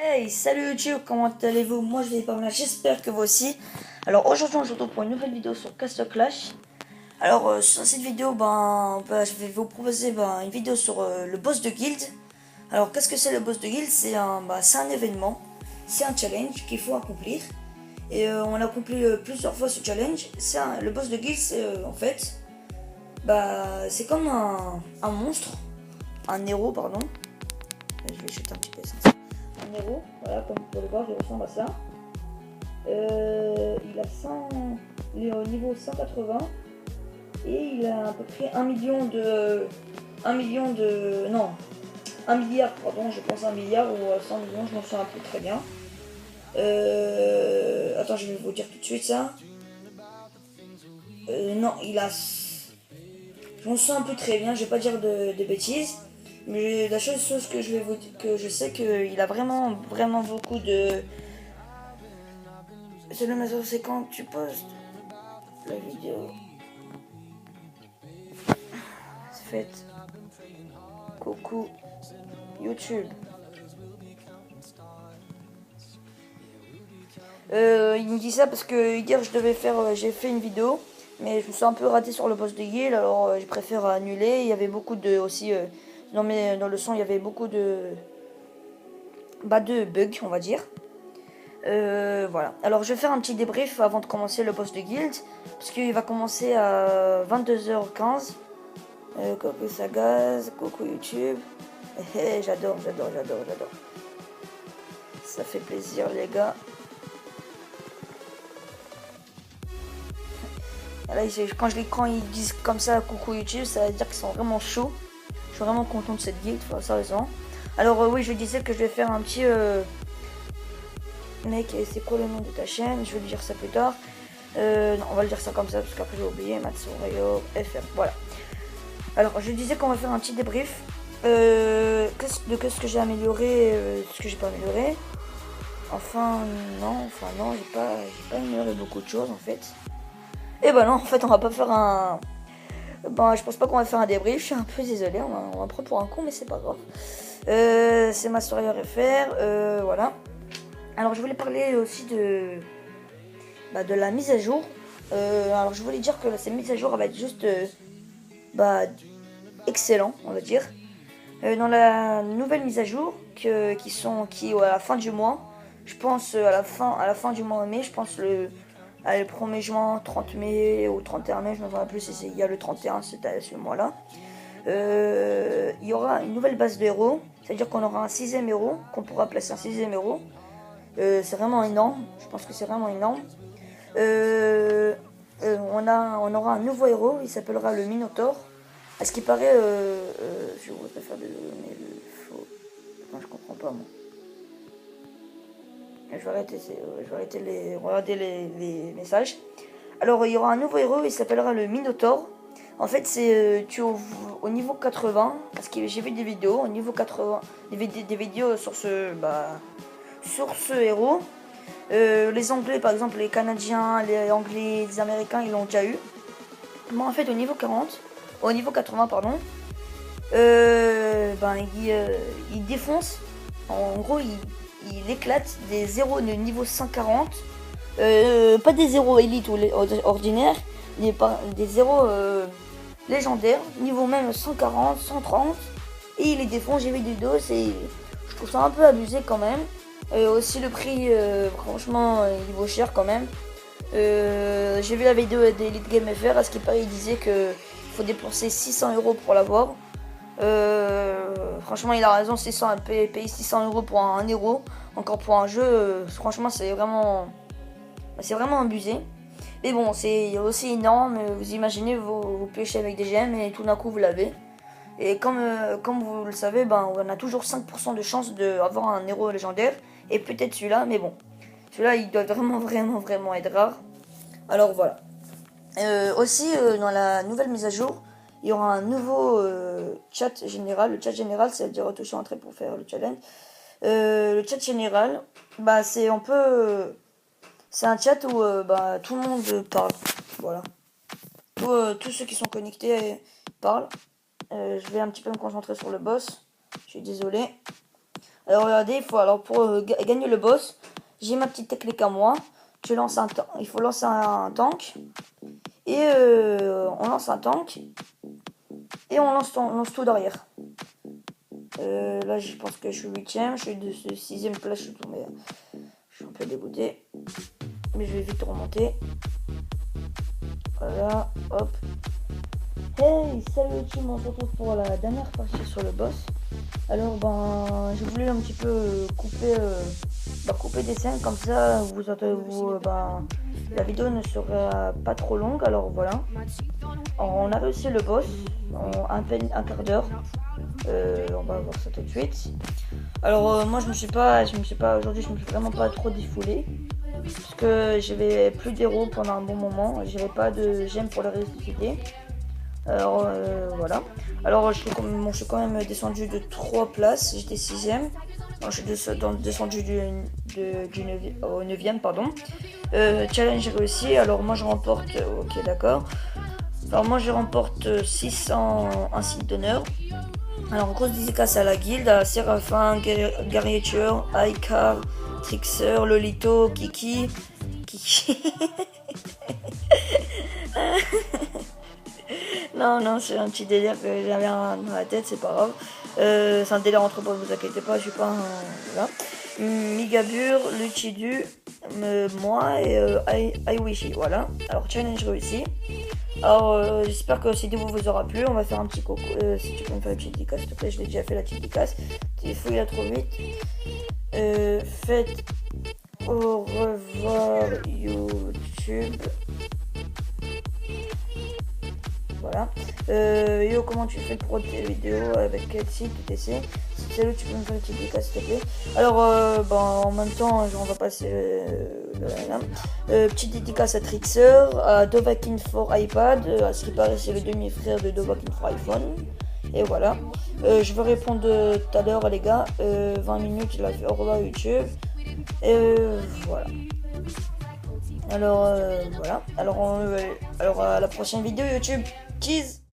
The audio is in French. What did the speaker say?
Hey, salut YouTube, comment allez-vous? Moi je vais pas mal, j'espère que vous aussi. Alors aujourd'hui on se retrouve pour une nouvelle vidéo sur Castle Clash. Alors sur cette vidéo, je vais vous proposer une vidéo sur le boss de guild. Alors qu'est-ce que c'est le boss de guild? C'est un événement, c'est un challenge qu'il faut accomplir. Et on accomplit plusieurs fois ce challenge. Le boss de guild, c'est comme un monstre, un héros, pardon. Je vais jeter un petit peu ça. Un héros, voilà, comme vous pouvez le voir, il ressemble à ça. Il est au niveau 180 et il a à peu près 1 million de. 1 million de. Non, 1 milliard, pardon, je pense 1 milliard ou 100 millions, je m'en souviens plus très bien. Attends, je vais vous dire tout de suite ça. Non, il a. Je m'en souviens plus très bien, je vais pas dire de bêtises. Mais la chose que que je sais qu'il a vraiment beaucoup de. C'est le maison, c'est quand tu postes la vidéo. C'est fait. Coucou YouTube. Il me dit ça parce que hier j'ai fait une vidéo, mais je me suis un peu raté sur le boss de guild, alors je préfère annuler. Il y avait beaucoup de aussi dans le son il y avait beaucoup de bugs, on va dire. Voilà. Alors je vais faire un petit débrief avant de commencer le boss de guild, parce qu'il va commencer à 22h15. Coucou Sagaz, coucou YouTube. J'adore. Ça fait plaisir les gars. Là, quand ils disent comme ça coucou YouTube, ça veut dire qu'ils sont vraiment chauds. Je suis vraiment content de cette guilde, sérieusement. Alors oui, je disais que je vais faire un petit... Mec, c'est quoi le nom de ta chaîne? Je vais lui dire ça plus tard. Non, on va le dire ça comme ça, parce qu'après j'ai oublié. Matsureyo FR, voilà. Alors, je disais qu'on va faire un petit débrief. Qu'est-ce que j'ai amélioré, ce que j'ai pas amélioré. Enfin non, j'ai pas amélioré beaucoup de choses en fait. Et bah non, en fait, on va pas faire un... je pense pas qu'on va faire un débrief, je suis un peu désolé, on va prendre pour un con, mais c'est pas grave. C'est ma story FR, voilà. Alors, je voulais parler aussi de la mise à jour. Alors, je voulais dire que cette mise à jour, elle va être juste excellent, on va dire. Dans la nouvelle mise à jour, qui à la fin du mois, je pense à la fin du mois de mai, je pense le 1er juin, 30 mai ou 31 mai, je ne me souviens plus si il y a le 31, c'est ce mois-là. Il y aura une nouvelle base de héros, c'est-à-dire qu'on aura un 6ème héros, qu'on pourra placer un 6ème héros. C'est vraiment énorme, je pense que c'est vraiment énorme. On aura un nouveau héros, il s'appellera le Minotaur. À ce qui paraît, je voudrais faire de donner le faux. Non, je comprends pas moi. Je vais arrêter regarder les messages. Alors, il y aura un nouveau héros, il s'appellera le Minotaur. En fait, c'est au niveau 80, parce que j'ai vu des vidéos au niveau 80, des vidéos sur sur ce héros. Les Anglais, par exemple, les Canadiens, les Anglais, les Américains, ils l'ont déjà eu. Moi, en fait, au niveau 80, pardon, il défonce. En gros, il éclate des zéros de niveau 140. Pas des zéros élites ou ordinaires, des zéros légendaires, niveau même 140, 130. Et il les défonce, j'ai vu des vidéos, je trouve ça un peu abusé quand même. Aussi le prix, franchement, il vaut cher quand même. J'ai vu la vidéo d'Elite Game FR, à ce qu'il paraît, il disait que faut dépenser 600 € pour l'avoir. Franchement, il a raison, payer 600 € pour un héros, encore pour un jeu, franchement, c'est vraiment abusé. Mais bon, c'est aussi énorme, vous imaginez, vous pêchez avec des gemmes et tout d'un coup vous l'avez. Et comme vous le savez, on a toujours 5% de chance d'avoir un héros légendaire, et peut-être celui-là, mais bon. Celui-là, il doit vraiment être rare. Alors voilà. Aussi, dans la nouvelle mise à jour, il y aura un nouveau chat général. Le chat général, c'est à dire toucher entrée pour faire le challenge. Le chat général, c'est un peu... c'est un chat où tout le monde parle. Voilà. Tous ceux qui sont connectés parlent. Je vais un petit peu me concentrer sur le boss. Je suis désolé. Alors regardez, pour gagner le boss, j'ai ma petite technique à moi. Il faut lancer un tank. Et on lance un tank. Et on lance tout derrière. Là, je pense que je suis 8ème. Je suis de ce 6ème place. Je suis un peu dégoûté. Mais je vais vite remonter. Voilà, hop. Hey, salut team, on se retrouve pour la dernière partie sur le boss. Alors j'ai voulu un petit peu couper des scènes comme ça, la vidéo ne sera pas trop longue. Alors voilà, on a réussi le boss en un quart d'heure. On va voir ça tout de suite. Alors moi je me suis aujourd'hui je me suis vraiment pas trop défoulé parce que j'avais plus d'héros pendant un bon moment, j'avais pas de gemmes pour les ressusciter. Alors voilà. Alors je suis quand même descendu de 3 places, j'étais 6ème. Alors, je suis descendu au 9ème, pardon. Challenge réussi, alors moi je remporte, ok d'accord. Alors moi je remporte 600 insignes d'honneur. Alors grosse dédicace à la guilde, à Séraphin, Guerrier Tueur, Icar, Trixer, Lolito, Kiki. Non, c'est un petit délire que j'avais dans la tête, c'est pas grave. C'est un délire entre potes, vous inquiétez pas, je suis pas un. Voilà. Migabur, Luchidu, moi et Aiwishi, voilà. Alors, challenge réussi. Alors, j'espère que cette vidéo vous aura plu. On va faire un petit coucou. Si tu peux me faire une petite dédicace, s'il te plaît, je l'ai déjà fait la petite dédicace. Il faut y aller trop vite. Faites au revoir YouTube. Voilà. Yo, comment tu fais pour tes vidéos avec quel site etc. Salut, tu peux me faire une petite dédicace s'il te plaît. Alors, en même temps, on va passer petite dédicace à Trixer, à Dovakin for iPad, à ce qui paraît c'est le demi-frère de Dovakin for iPhone. Et voilà. Je vais répondre tout à l'heure les gars. 20 minutes, il a fait au revoir YouTube. Et voilà. Alors voilà. Alors à la prochaine vidéo YouTube. Cheese.